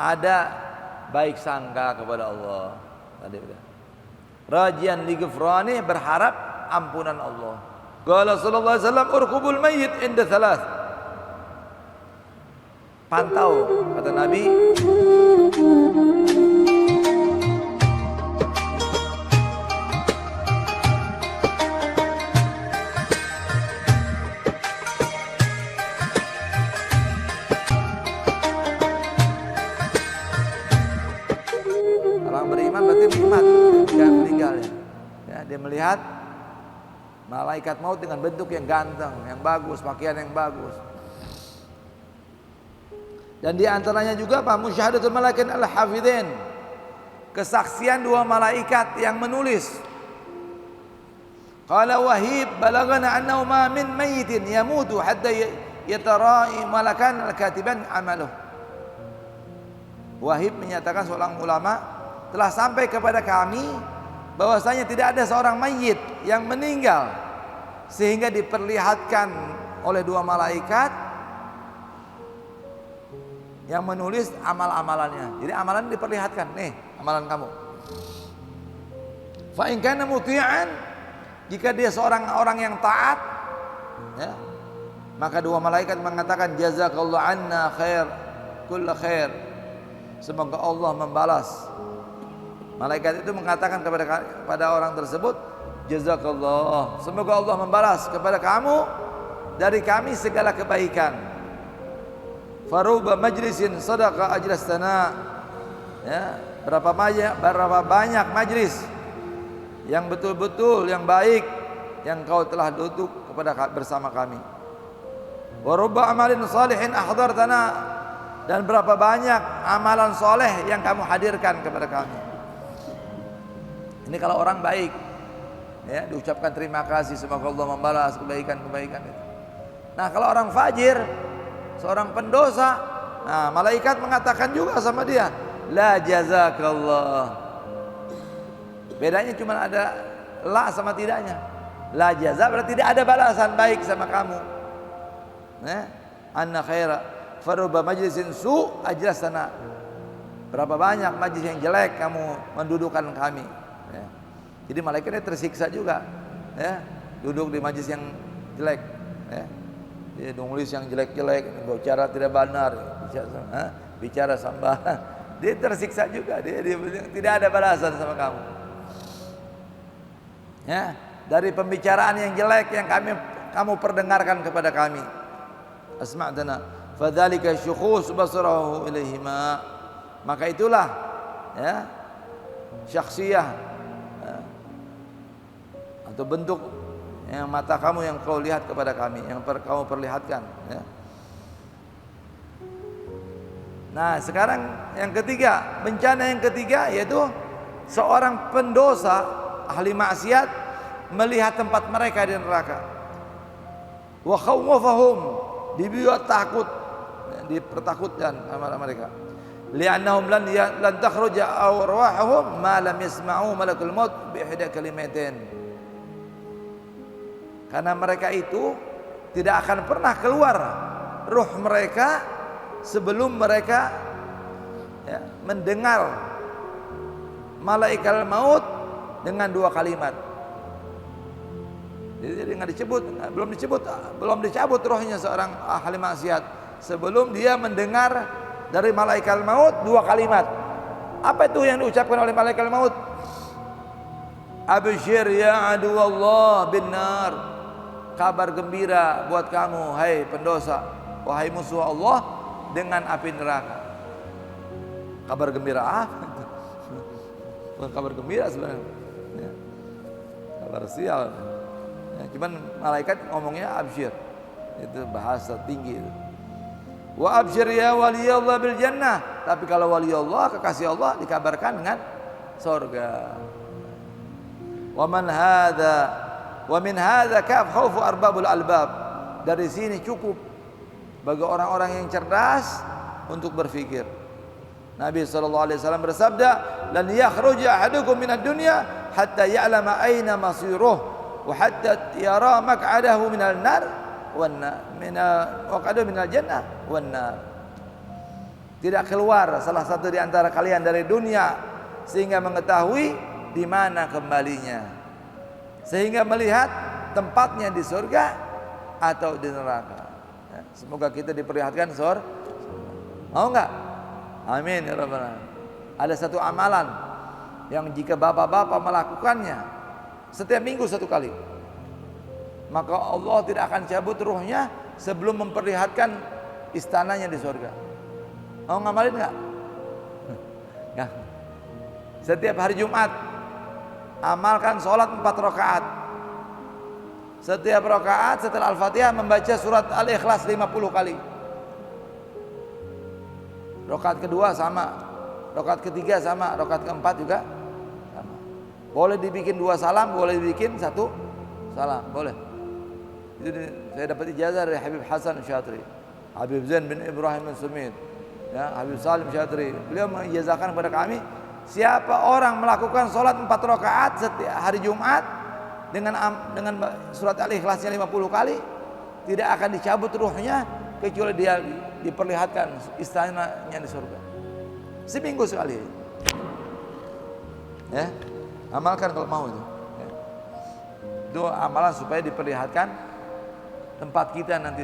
ada baik sangka kepada Allah. Tadi udah. Rajian li ghufrani, berharap ampunan Allah. Qala sallallahu alaihi wasallam urqubul mayyit inda thalath. Pantau, kata Nabi, orang beriman berarti nikmat ketika meninggal ya. Dia melihat malaikat maut dengan bentuk yang ganteng, yang bagus, pakaian yang bagus. Dan di antaranya juga apa? Musyahadatul malaikat al-hafidhin, kesaksian dua malaikat yang menulis. Qala Wahib balagana annahu ma min mayyitin yamutu hatta yatara'i malakan al-katiban amaluh. Wahib menyatakan, seorang ulama, telah sampai kepada kami bahwasanya tidak ada seorang mayit yang meninggal sehingga diperlihatkan oleh dua malaikat yang menulis amal-amalannya. Jadi amalan diperlihatkan, nih amalan kamu. Fa in kana muti'an, jika dia seorang orang yang taat, ya, maka dua malaikat mengatakan jazakallahu anna khair kull khair. Semoga Allah membalas. Malaikat itu mengatakan kepada orang tersebut, jazakallah, semoga Allah membalas kepada kamu dari kami segala kebaikan. Faruba majlisin sadaqa ajlas sana, ya, berapa banyak majlis yang betul-betul yang baik yang kau telah duduk bersama kami. Waruba amalin salihin ahdartana, dan berapa banyak amalan soleh yang kamu hadirkan kepada kami. Ini kalau orang baik, ya, diucapkan terima kasih, semoga Allah membalas kebaikan-kebaikan itu. Nah, kalau orang fajir, seorang pendosa, nah malaikat mengatakan juga sama dia, la jazakallah. Bedanya cuma ada la sama tidaknya. La jaza berarti tidak ada balasan baik sama kamu. Anna khaira faruba majlisin su ajlasana. Berapa banyak majlis yang jelek kamu mendudukkan kami. Ya. Jadi malaikatnya tersiksa juga, ya, duduk di majlis yang jelek, ya. Dia nulis yang jelek-jelek, bicara tidak benar, bicara sambahan. Dia tersiksa juga, dia tidak ada balasan sama kamu. Ya, dari pembicaraan yang jelek yang kamu perdengarkan kepada kami. Asma'tana, fadzalika syukhus basarahu ilaihima. Maka itulah, ya, syakhsiyah, ya, atau bentuk yang mata kamu yang kau lihat kepada kami, yang kamu perlihatkan, ya. Nah, sekarang yang ketiga, bencana yang ketiga yaitu seorang pendosa, ahli maksiat, melihat tempat mereka di neraka. Wa khawwafahum, dibuat takut, dipertakutkan sama mereka. Li'annahum lan takhruja arwahum ma lam yasma'u malakul maut bi ihda kalimatin. Karena mereka itu tidak akan pernah keluar ruh mereka sebelum mereka, ya, mendengar malaikat maut dengan dua kalimat. Jadi nggak disebut, belum dicabut rohnya seorang ahli maksiat sebelum dia mendengar dari malaikat maut dua kalimat. Apa itu yang diucapkan oleh malaikat maut? Absyir ya adu Allah bin nar. Kabar gembira buat kamu, hai pendosa, wahai musuh Allah, dengan api neraka. Kabar gembira apa? Bukan kabar gembira sebenarnya, ya, kabar sial. Ya, cuman malaikat ngomongnya absyir, itu bahasa tinggi itu. Wa absyir ya waliyallah bil jannah. Tapi kalau waliyallah, kekasih Allah, dikabarkan dengan surga. Wa man hadza wa min hadza kaf khaufu arbabul albab. Dari sini cukup bagi orang-orang yang cerdas untuk berfikir. Nabi SAW bersabda, lan yakhruja ahadukum minad dunya hatta ya'lama aina masiruh wa hatta yara maq'adahu minal nar wan nar minal jannah wan nar. tidak keluar salah satu di antara kalian dari dunia sehingga mengetahui di mana kembalinya, sehingga melihat tempatnya di surga atau di neraka. Ya, semoga kita diperlihatkan surga. Mau nggak? Amin ya rabbal alamin. Ada satu amalan yang jika bapak-bapak melakukannya setiap minggu satu kali, maka Allah tidak akan cabut ruhnya sebelum memperlihatkan istananya di surga. Mau ngamalin nggak? Ya. Setiap hari Jumat amalkan sholat 4 rakaat. Setiap rakaat setelah Al-Fatihah membaca surat Al-Ikhlas 50 kali. Rakaat kedua sama, rakaat ketiga sama, rakaat keempat juga sama. Boleh dibikin 2 salam, boleh dibikin 1 salam, boleh. Itu saya dapat ijazah dari Habib Hasan Syatri, Habib Zain bin Ibrahim bin Sumit, ya, Habib Salim Syatri. Beliau mengijazahkan kepada kami, siapa orang melakukan sholat 4 rakaat setiap hari Jumat dengan surat Al-Ikhlasnya 50 kali, tidak akan dicabut ruhnya kecuali dia diperlihatkan istananya di surga. Seminggu sekali. Ya, amalkan kalau mau itu. Ya. Itu amalan supaya diperlihatkan tempat kita nanti.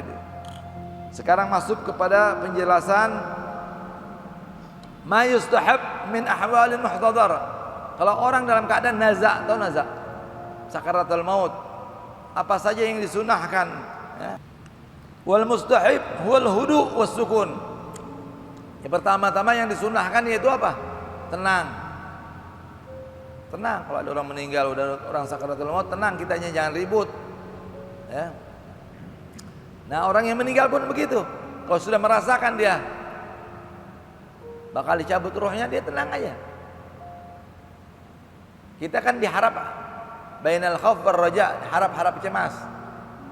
Sekarang masuk kepada penjelasan ma yustahab min ahwalin muhtadar. Kalau orang dalam keadaan naza, tahu naza? Sakaratul maut. Apa saja yang disunahkan, ya. Wal mustahib wal hudu was sukun. Yang pertama-tama yang disunahkan yaitu apa? Tenang. Tenang. Kalau ada orang meninggal, udah orang sakaratul maut, tenang kitanya, jangan ribut. Ya. Nah, orang yang meninggal pun begitu. Kalau sudah merasakan dia bakal dicabut ruhnya, dia tenang aja. Kita kan diharap bainal khauf war raja, harap-harap cemas,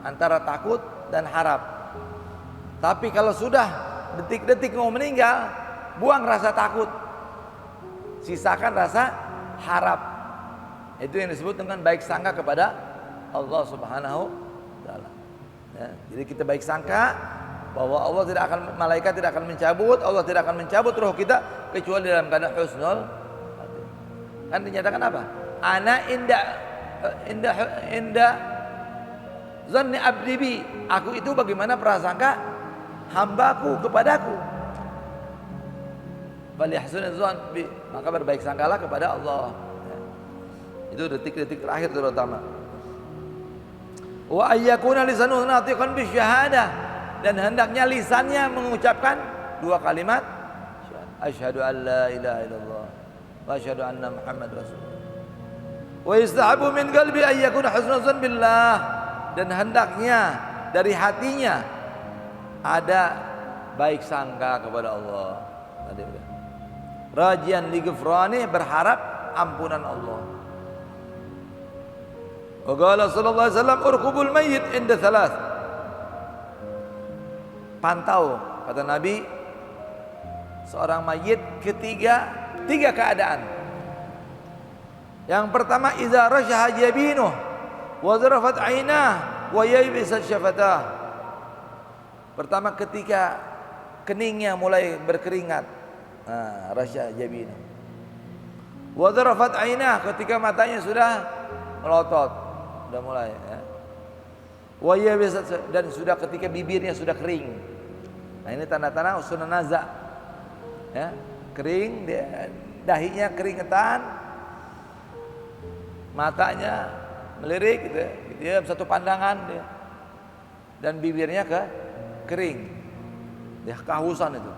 antara takut dan harap. Tapi kalau sudah detik-detik mau meninggal, buang rasa takut, sisakan rasa harap. Itu yang disebut dengan baik sangka kepada Allah Subhanahu wa taala. Ya, jadi kita baik sangka bahwa Allah tidak akan, malaikat tidak akan mencabut, Allah tidak akan mencabut roh kita kecuali dalam keadaan husnul khatimah. Kan dinyatakan apa? Ana inda zanni abdi bi. Aku itu bagaimana prasangka hambaku kepadaku. Bal yahsunul zan bi. Maka berbaik sangkalah kepada Allah. Ya. Itu detik-detik terakhir terutama. Wa ayyakuna lisanuhu natiqan bi syahadah, dan hendaknya lisannya mengucapkan 2 kalimat asyhadu an la ilaha illallah wa asyhadu anna muhammad rasulullah. Wa yastahabu min qalbi ayyakuna husnul zan billah, dan hendaknya dari hatinya ada baik sangka kepada Allah. Tadi udah. Rajian li ghufrani, berharap ampunan Allah. Wa qala sallallahu alaihi wasallam urqubul mayyit inda 3. Pantau, kata Nabi, seorang mayit tiga keadaan. Yang pertama, idza rashaha jabinuh wa zarafat 'ainah wa yaybisat syafatah. Pertama, ketika keningnya mulai berkeringat, rasya jabin. Wa zarafat 'ainah, ketika matanya sudah melotot, sudah mulai, ya. Wa yaybisat, dan sudah ketika bibirnya sudah kering. Nah, ini tanda-tanda usunun naza. Ya, kering, dahinya keringetan, matanya melirik gitu, dia satu pandangan dia. Dan bibirnya kering, dia kehausan itu.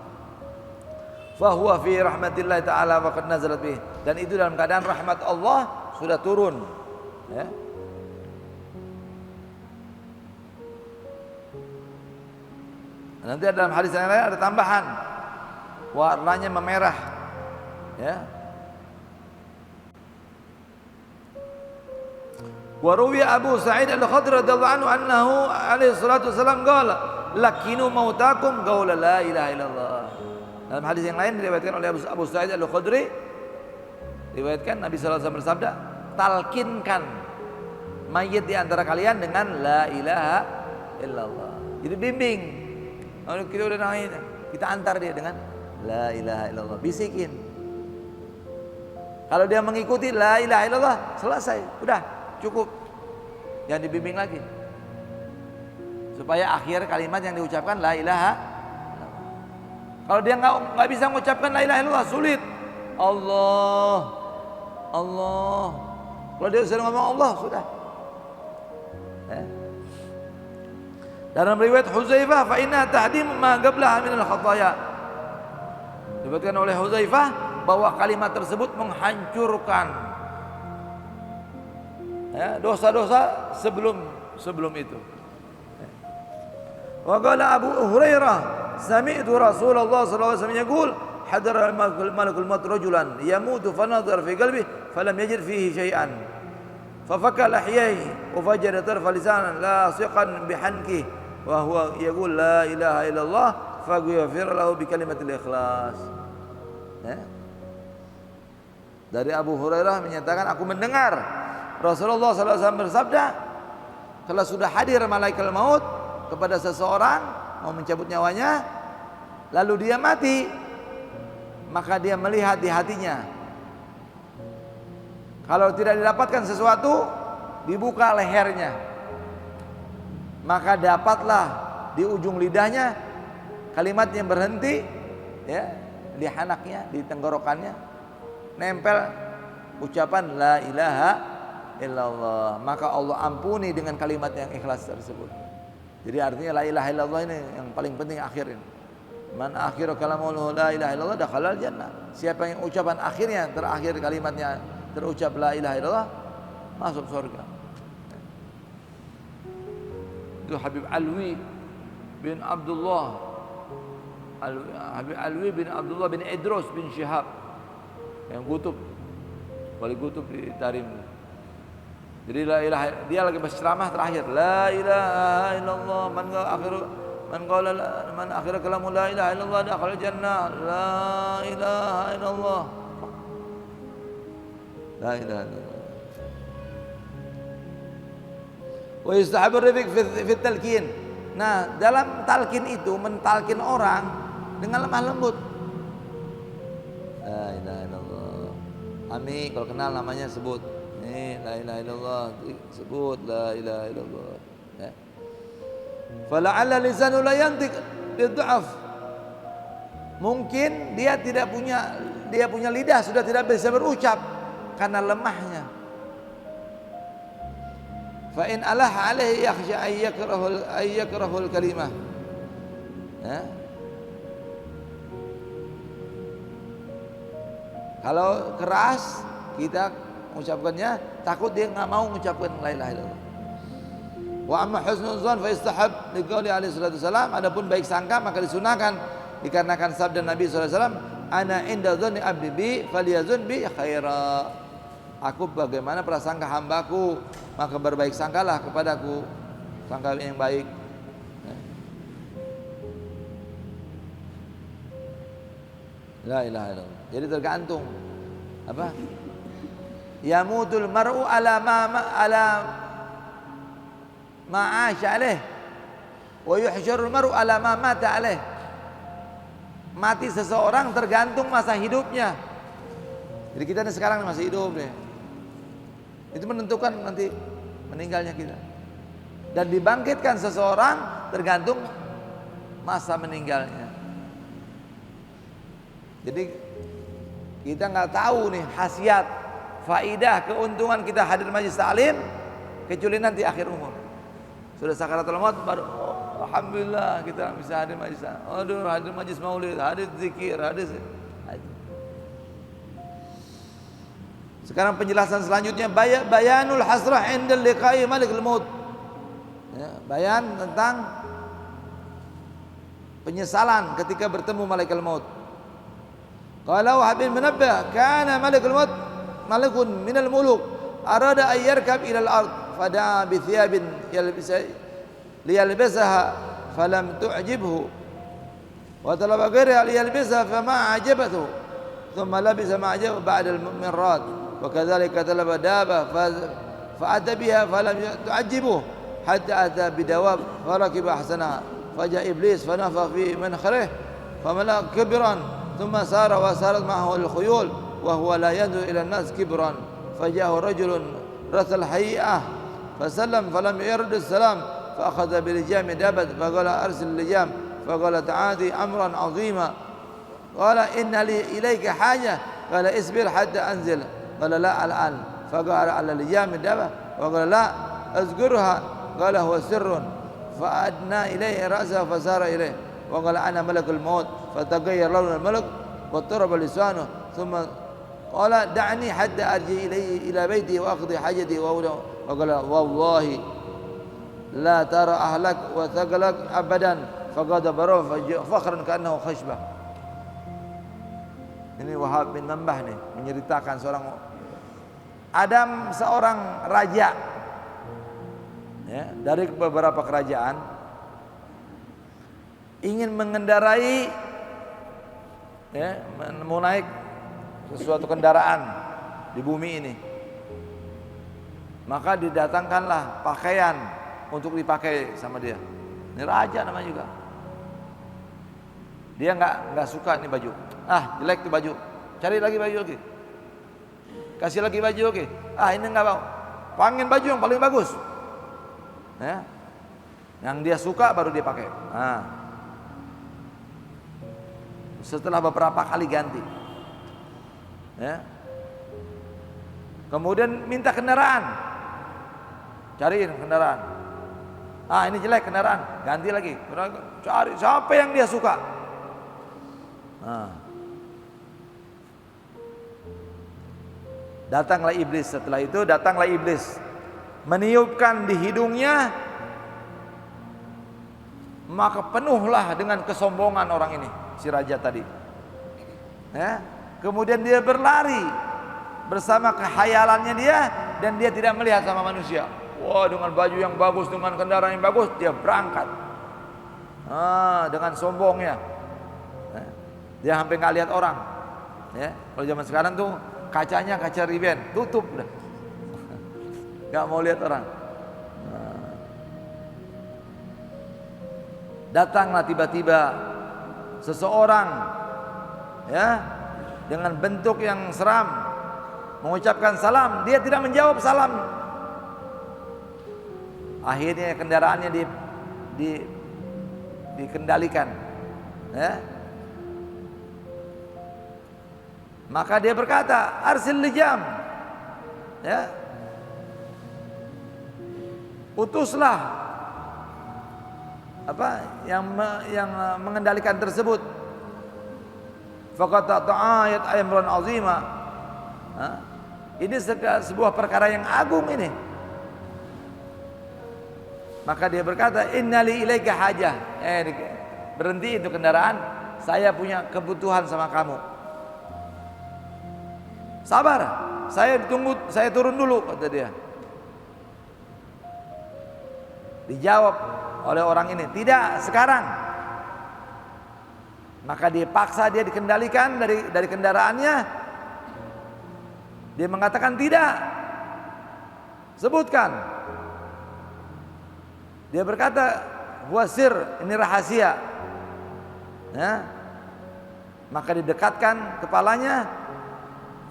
Fahuwa fi rahmatillah ta'ala wa qad nazalat bih, dan itu dalam keadaan rahmat Allah sudah turun, ya. Nanti dalam hadis yang lain ada tambahan, warnanya memerah, ya. Wa ruwiya Abu Sa'id Al-Khudri radhiyallahu anhu annahu alaihi salatu wasallam qala lakinu mautakum qaula la ilaha illallah. Dalam hadis yang lain diriwayatkan oleh Abu Sa'id Al-Khudri, diriwayatkan Nabi sallallahu alaihi wasallam bersabda, talkinkan mayit di antara kalian dengan la ilaha illallah. Jadi bimbing. Kalau kita udah naik, kita antar dia dengan la ilaha illallah, bisikin. Kalau dia mengikuti la ilaha illallah, selesai, udah cukup, jangan dibimbing lagi, supaya akhir kalimat yang diucapkan la ilaha. Kalau dia nggak bisa mengucapkan la ilaha illallah, sulit. Allah, Allah. Kalau dia sudah ngomong Allah, sudah. Dalam riwayat Huzaifah, fa inna tahdim ma qablaha min al-khataya. Diriwayatkan oleh Huzaifah bahwa kalimat tersebut menghancurkan dosa-dosa sebelum itu. Wa qala Abu Hurairah, sami'tu Rasulullah sallallahu alaihi wasallam yaqul, hadara malakul maut rajulan yamutu fanadhar fi qalbi falam yajid fihi shay'an. Fafakka lahyayhi wa fajara tarfa lisanan lasiqan bihanki wa huwa yaqul la ilaha illallah faghfir lahu bi kalimatil ikhlas. Dari Abu Hurairah menyatakan, aku mendengar Rasulullah SAW bersabda, kalau sudah hadir malaikat maut kepada seseorang mau mencabut nyawanya, lalu dia mati, maka dia melihat di hatinya. Kalau tidak didapatkan sesuatu, dibuka lehernya, maka dapatlah di ujung lidahnya kalimat yang berhenti, ya, di hanaknya, di tenggorokannya, nempel ucapan la ilaha illallah. Maka Allah ampuni dengan kalimat yang ikhlas tersebut. Jadi artinya la ilaha illallah ini yang paling penting akhirin. Man akhiru kalamuhu la ilaha illallah dakhalal jannah. Siapa yang ucapan akhirnya, terakhir kalimatnya terucap la ilaha illallah, masuk surga. Itu Habib Alwi bin Abdullah, Habib Alwi bin Abdullah bin Idrus bin Syihab, yang kutub, wali kutub di Tarim. Jadi la ilaha, dia lagi berceramah terakhir, la ilaha illallah, man akhir kalamu la ilaha illallah dakhala jannah, la ilaha illallah, la ilaha illallah. Wa yustahabu ar-rifq fi talqin. Nah, dalam talqin itu mentalkin orang dengan lemah lembut. La ilaha illallah. Ami kalau kenal namanya sebut. Nih, la ilaha illallah, sebut la ilaha illallah. Ya. Fala'alla lisanu la yantiq lidhaf. Mungkin dia punya lidah sudah tidak bisa berucap karena lemahnya. Fa in alah alaihi yakhsha ayyakrahul kalimah. Ya. Kalau keras kita mengucapkannya, takut dia enggak mau mengucapkan la ilaha illallah. Wa amma husnul dzan fa istahab liqauli alaihi salatu wasalam, adapun baik sangka maka disunahkan dikarenakan sabda Nabi sallallahu alaihi wasallam, ana inda dzanni abdi bi falyazun bi khaira. Aku bagaimana prasangka hambaku, maka berbaik sangkalah kepadaku, sangka yang baik. La ilaha illallah. Jadi tergantung apa? Yamutul mar'u ala ma 'asha alaih wa yuhsyarul mar'u ala ma mata alaih. Mati seseorang tergantung masa hidupnya. Jadi kita ini sekarang masih hidup nih, itu menentukan nanti meninggalnya kita. Dan dibangkitkan seseorang tergantung masa meninggalnya. Jadi kita nggak tahu nih khasiat, faidah, keuntungan kita hadir majlis taklim kecuali nanti akhir umur. Sudah sakaratul maut baru alhamdulillah kita bisa hadir majlis. Aduh, hadir majlis maulid, hadir zikir, hadir. Sekarang penjelasan selanjutnya, bayanul hasrah indal liqa'i malikul maut. Ya, bayan tentang penyesalan ketika bertemu malaikat maut. Qala Wahab bin Munabbih, kana malikul maut malikun minal muluk arada an yarkab ila al-ard fada'a bi thiyabin liyalbisaha falam tu'jibhu wa talaba ghayra liyalbisaha fama ajabathu thumma labisa ma ajaba ba'da al-mirrad wa kadzalika talaba daba fa'ata biha falam tu'jibhu hatta ata bidawab farakiba ahsanaha faja iblis fanafakha fi mankharihi famala kibiran ثم سار وسارت معه الخيول وهو لا ينظر إلى الناس كبرا فجاءه رجل رث الحقيقة فسلم فلم يرد السلام فأخذ بلجام دابة فقال أرسل اللجام فقال تعالي أمرا عظيما قال إن لي إليك حاجة قال اصبر حتى أنزل قال لا الآن فقال على لجام الدابة وقال لا أذكرها قال هو سر فأدنى إليه رأسه فسار إليه وقال أنا ملك الموت فتغير لون الملك واضطرب لسانه ثم قال دعني حتى أرجع إلى بيتي وأقضي حاجتي وقال والله لا ترى أهلك وثقلك أبدا فغضب فخرا كأنه خشبة. Ini Wahab bin Mambah nih menceritakan seorang raja ya, dari beberapa kerajaan ingin mengendarai ya, mau naik sesuatu kendaraan di bumi ini, maka didatangkanlah pakaian untuk dipakai sama dia. Ini raja namanya juga. Dia nggak suka ini baju. Ah, jelek tuh baju. Cari lagi baju lagi. Kasih lagi baju lagi. Ah, ini nggak mau. Panggil baju yang paling bagus. Ya. Yang dia suka baru dia pakai. Nah. Setelah beberapa kali ganti. Ya. Kemudian minta kendaraan. Cariin kendaraan. Ah, ini jelek kendaraan, ganti lagi. Cari siapa yang dia suka. Nah. Datanglah iblis. Setelah itu datanglah iblis, meniupkan di hidungnya, maka penuhlah dengan kesombongan orang ini, si raja tadi. Ya. Kemudian dia berlari bersama kehayalannya dia, dan dia tidak melihat sama manusia. Wah, dengan baju yang bagus, dengan kendaraan yang bagus, dia berangkat. Dengan sombongnya, dia hampir nggak lihat orang. Ya, kalau zaman sekarang tuh kacanya kaca riben, tutup dah, nggak mau lihat orang. Datanglah tiba-tiba seseorang, ya, dengan bentuk yang seram, mengucapkan salam, dia tidak menjawab salam. Akhirnya kendaraannya dikendalikan, ya. Maka dia berkata, arsil lijam, ya, utuslah yang mengendalikan tersebut. Faqata ta'ayat amran azima. Ini sebuah perkara yang agung ini. Maka dia berkata, innali ilaika hajah. Berhenti itu kendaraan, saya punya kebutuhan sama kamu. Sabar, saya turun dulu, kata dia. Dijawab oleh orang ini, tidak sekarang. Maka dia paksa, dia dikendalikan dari kendaraannya. Dia mengatakan tidak. Sebutkan. Dia berkata, wasir, ini rahasia. Ya. Maka didekatkan kepalanya,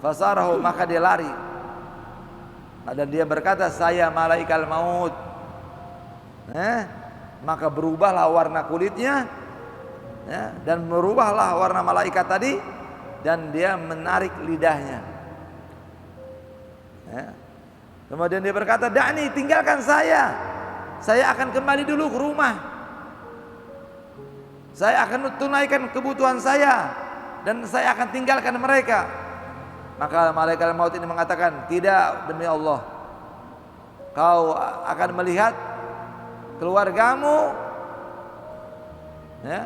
fasarahu, maka dia lari. Dan dia berkata, saya malaikal maut. Maka berubahlah warna kulitnya, ya, dan berubahlah warna malaikat tadi, dan dia menarik lidahnya. Ya. Kemudian dia berkata, da'ni, tinggalkan saya akan kembali dulu ke rumah. Saya akan tunaikan kebutuhan saya, dan saya akan tinggalkan mereka. Maka malaikat maut ini mengatakan, tidak, demi Allah, kau akan melihat keluargamu, ya,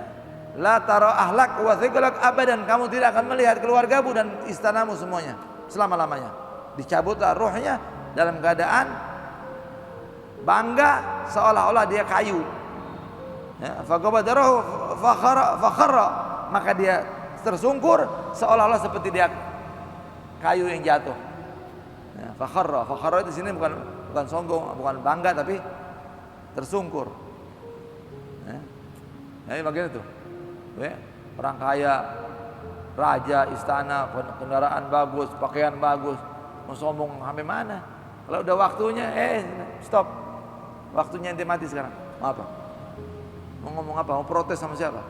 la tara ahlak wa thiqlak abadan, kamu tidak akan melihat keluargamu dan istanamu semuanya selama-lamanya. Dicabutlah ruhnya dalam keadaan bangga, seolah-olah dia kayu. Ya, faqabadarahu fakharra, maka dia tersungkur seolah-olah seperti dia kayu yang jatuh. Ya, fakharra di sini bukan sombong, bukan bangga, tapi tersungkur. Ya, ini bagian itu. Ya, orang kaya, raja, istana, kendaraan bagus, pakaian bagus, mau sombong sampai mana? Kalau udah waktunya, stop, waktunya ente mati sekarang. Mau apa? Mau ngomong apa? Mau protes sama siapa?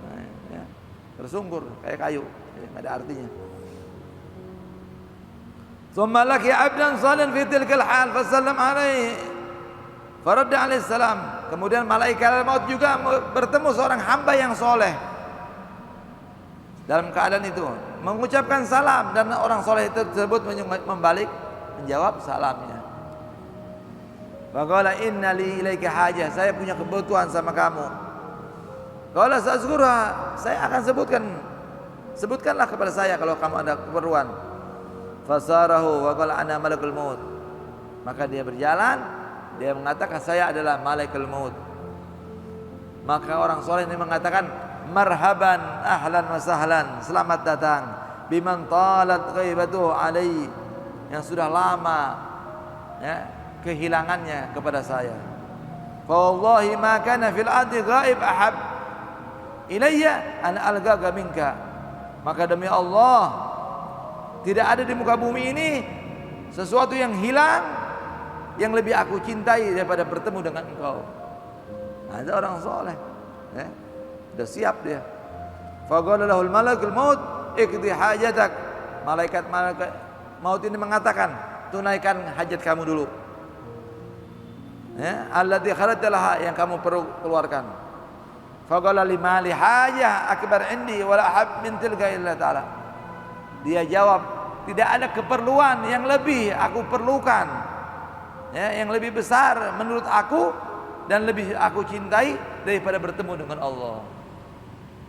Nah, ya. Tersungkur kayak kayu, nggak ada artinya. Thumma laki abdan salihan fi tilkal hal fasallam alaihi faradda alaihi salam. Kemudian malaikat maut juga bertemu seorang hamba yang soleh dalam keadaan itu mengucapkan salam, dan orang soleh tersebut membalik menjawab salamnya. Faqala inna li ilaika hajah, saya punya kebutuhan sama kamu. Qala sa'zkurha, saya akan sebutkanlah kepada saya kalau kamu ada keperluan. Fasarahu wa qala ana malakul maut. Maka dia berjalan, dia mengatakan saya adalah malakul maut. Maka orang soleh ini mengatakan marhaban ahlan wa sahlan, selamat datang biman talat ghaibatuhu alai, yang sudah lama ya kehilangannya kepada saya. Fa wallahi ma kana fil ardi ghaib ahab ilayya an algaga minka. Maka demi Allah, tidak ada di muka bumi ini sesuatu yang hilang yang lebih aku cintai daripada bertemu dengan engkau. Ada orang soleh, sudah siap dia. Faqala lahul malakul maut iqdi hajatak. Malaikat maut ini mengatakan, tunaikan hajat kamu dulu. Allati kharajta laha, yang kamu perlu keluarkan. Faqala limali hajah akbar indi wala ahab min tilka illa ta'ala. Dia jawab, tidak ada keperluan yang lebih aku perlukan, yang lebih besar menurut aku dan lebih aku cintai daripada bertemu dengan Allah.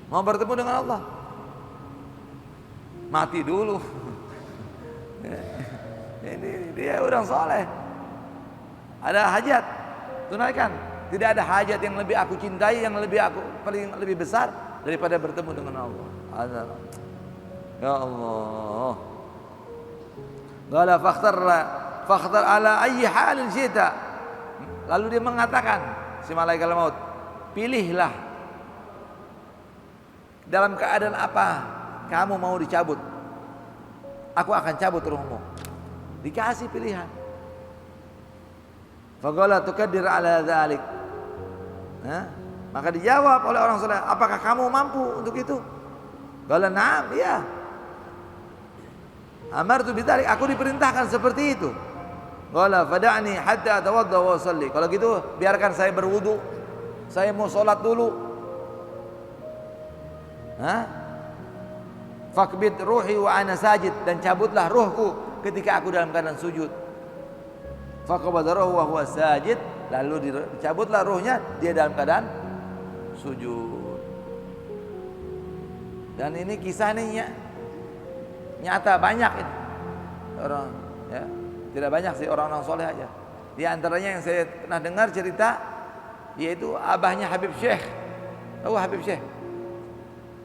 Mau bertemu dengan Allah, mati dulu. Ini dia orang soleh. Ada hajat, tunaikan. Tidak ada hajat yang lebih aku cintai, yang lebih besar daripada bertemu dengan Allah. Ya Allah. Qala fakhtar ala ayyi halin syi'ta. Lalu dia mengatakan, si malaikat maut, pilihlah dalam keadaan apa kamu mau dicabut, aku akan cabut ruhmu. Dikasih pilihan. Faqala tuqaddir ala dzalik. Maka dijawab oleh orang soleh, apakah kamu mampu untuk itu? Qala na'am, iya. Amartu bidzalik, aku diperintahkan seperti itu. Qala fada'ni hatta atawadda wa usalli. Kalau gitu biarkan saya berwudu, saya mau sholat dulu. Fakbit ruhi wa ana sajid, dan cabutlah ruhku ketika aku dalam keadaan sujud. Faqabada ruhu wa huwa sajid, lalu dicabutlah ruhnya dia dalam keadaan sujud. Dan ini kisah ini nyata, banyak ini orang, ya tidak banyak sih, orang-orang soleh aja. Di antaranya yang saya pernah dengar cerita, yaitu abahnya Habib Syekh. Tahu Habib Syekh?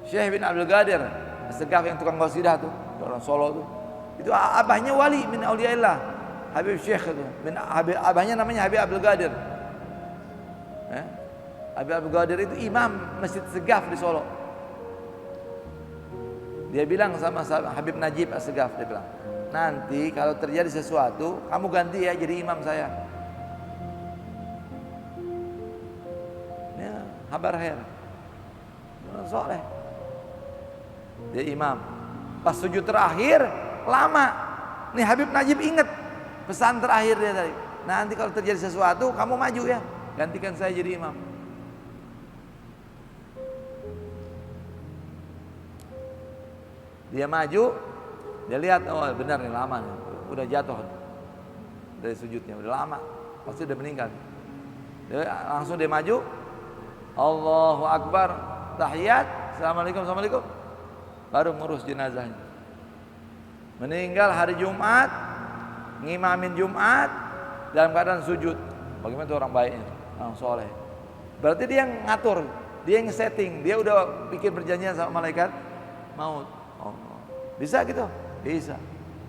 Syekh bin Abdul Qadir As-Segaf yang tukang qasidah tuh, orang Solo tuh. Itu abahnya wali min auliyaillah, Habib Syekh itu. Abahnya namanya Habib Abdul Qadir. Habib Abdul Qadir itu imam Masjid Segaf di Solo. Dia bilang sama Habib Najib As-Segaf, dia bilang, nanti kalau terjadi sesuatu, kamu ganti ya jadi imam saya. Ya, habar khair. Soleh. Dia imam. Pas sujud terakhir lama. Nih Habib Najib ingat pesan terakhir dia tadi. Nanti kalau terjadi sesuatu, kamu maju ya, gantikan saya jadi imam. Dia maju, dia lihat, oh benar nih, lama nih, udah jatuh dari sujudnya, udah lama, pasti udah meninggal. Langsung dia maju, Allahu Akbar, tahiyat, assalamualaikum, baru ngurus jenazahnya. Meninggal hari Jumat, ngimamin Jumat dalam keadaan sujud. Bagaimana tuh orang baiknya, orang soleh? Berarti dia yang ngatur, dia yang setting, dia udah bikin perjanjian sama malaikat maut. Oh, bisa gitu? Bisa.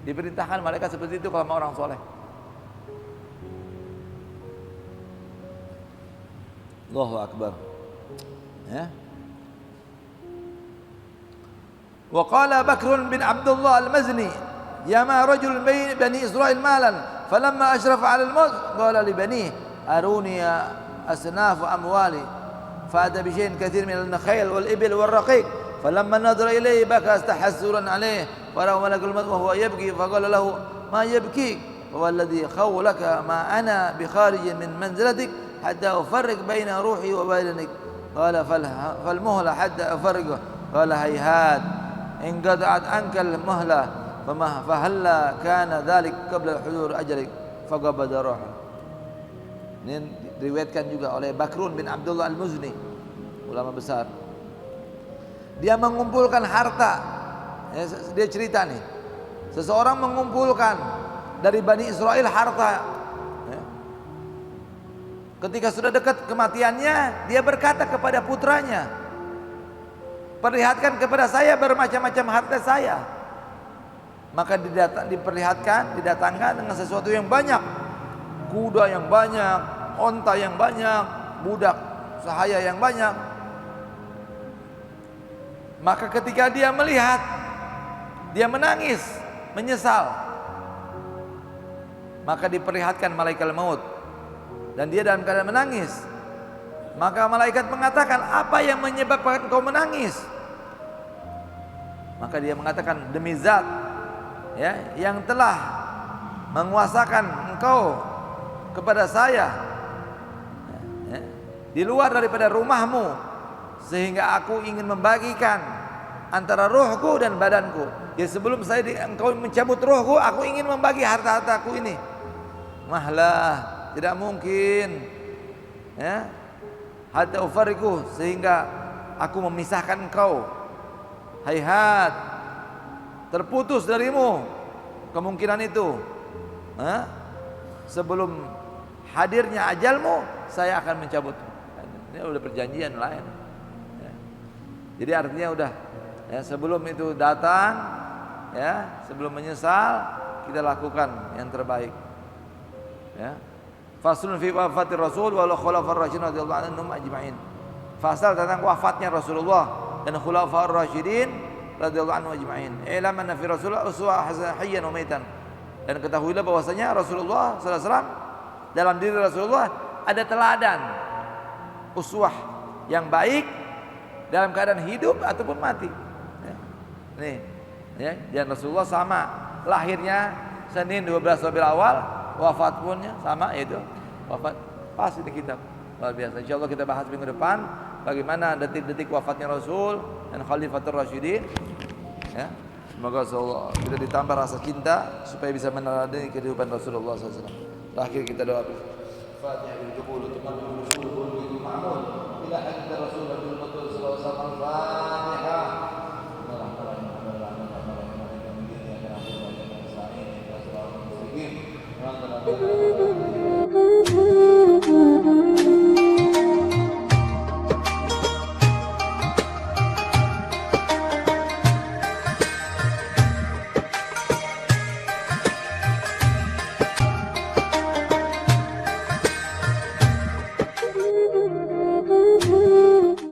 Diperintahkan malaikat seperti itu kalau sama orang soleh. Allahu Akbar. Ya. وقال بكر بن عبد الله المزني يا ما رجل بني إسرائيل مالا فلما أشرف على الموت قال لبنيه أروني أصناف أموالي فأتى بشيء كثير من النخيل والإبل والرقيق فلما نظر إليه بكى تحسرا عليه ورأى ملك الموت وهو يبكي فقال له ما يبكيك هو الذي خولك ما أنا بخارج من منزلتك حتى أفرق بين روحي وبدنك قال فالمهلة حتى أفرقه قال هيهات انقطعت عنك المهلة فهلا كان ذلك قبل حضور أجلك فقبض روحه. Ini diriwayatkan juga oleh Bakrun bin Abdullah Al-Muzni, ulama besar. Dia mengumpulkan harta. Dia cerita nih, seseorang mengumpulkan dari Bani Israel harta. Ketika sudah dekat kematiannya, dia berkata kepada putranya, perlihatkan kepada saya bermacam-macam harta saya. Maka didatangkan dengan sesuatu yang banyak, kuda yang banyak, onta yang banyak, budak sahaya yang banyak. Maka ketika dia melihat, dia menangis, menyesal. Maka diperlihatkan malaikat maut dan dia dalam keadaan menangis. Maka malaikat mengatakan, apa yang menyebabkan kau menangis? Maka dia mengatakan, demi zat yang telah menguasakan engkau kepada saya di luar daripada rumahmu, sehingga aku ingin membagikan antara rohku dan badanku. Ya, sebelum engkau mencabut rohku, aku ingin membagi harta-hartaku ini. Mahlah, tidak mungkin. Hatta ufariku, sehingga aku memisahkan engkau. Hayhat, terputus darimu kemungkinan itu. Sebelum hadirnya ajalmu, saya akan mencabut. Ini udah perjanjian lain. Jadi artinya udah, sebelum itu datang, sebelum menyesal, kita lakukan yang terbaik. Faslun fi wafatir Rasul wal khulafa'ir rasyidin radhiyallahu anhum ajma'in. Fasal tentang wafatnya Rasulullah dan khulafa'ir rasyidin radhiyallahu anhum ajma'in. I'lam anna fi Rasulullah uswah hayyan wa maitan. Dan ketahuilah bahwasanya Rasulullah sallallahu alaihi wasallam, dalam diri Rasulullah ada teladan uswah yang baik dalam keadaan hidup ataupun mati. Dan Rasulullah sama lahirnya Senin 12 Rabiul Awal, wafat punnya sama, yaitu wafat pas ini kitab. Luar biasa. Insyaallah kita bahas minggu depan bagaimana detik-detik wafatnya Rasul dan Khalifatur Rasyidin. Semoga kita ditambah rasa cinta supaya bisa meneladani kehidupan Rasulullah SAW. Terakhir kita doa. Fatihah bil qabul tuqabbil usul bil ma'mul ila hadith Rasulullah sallallahu alaihi wasallam. Fatihah. Bismillahirrahmanirrahim.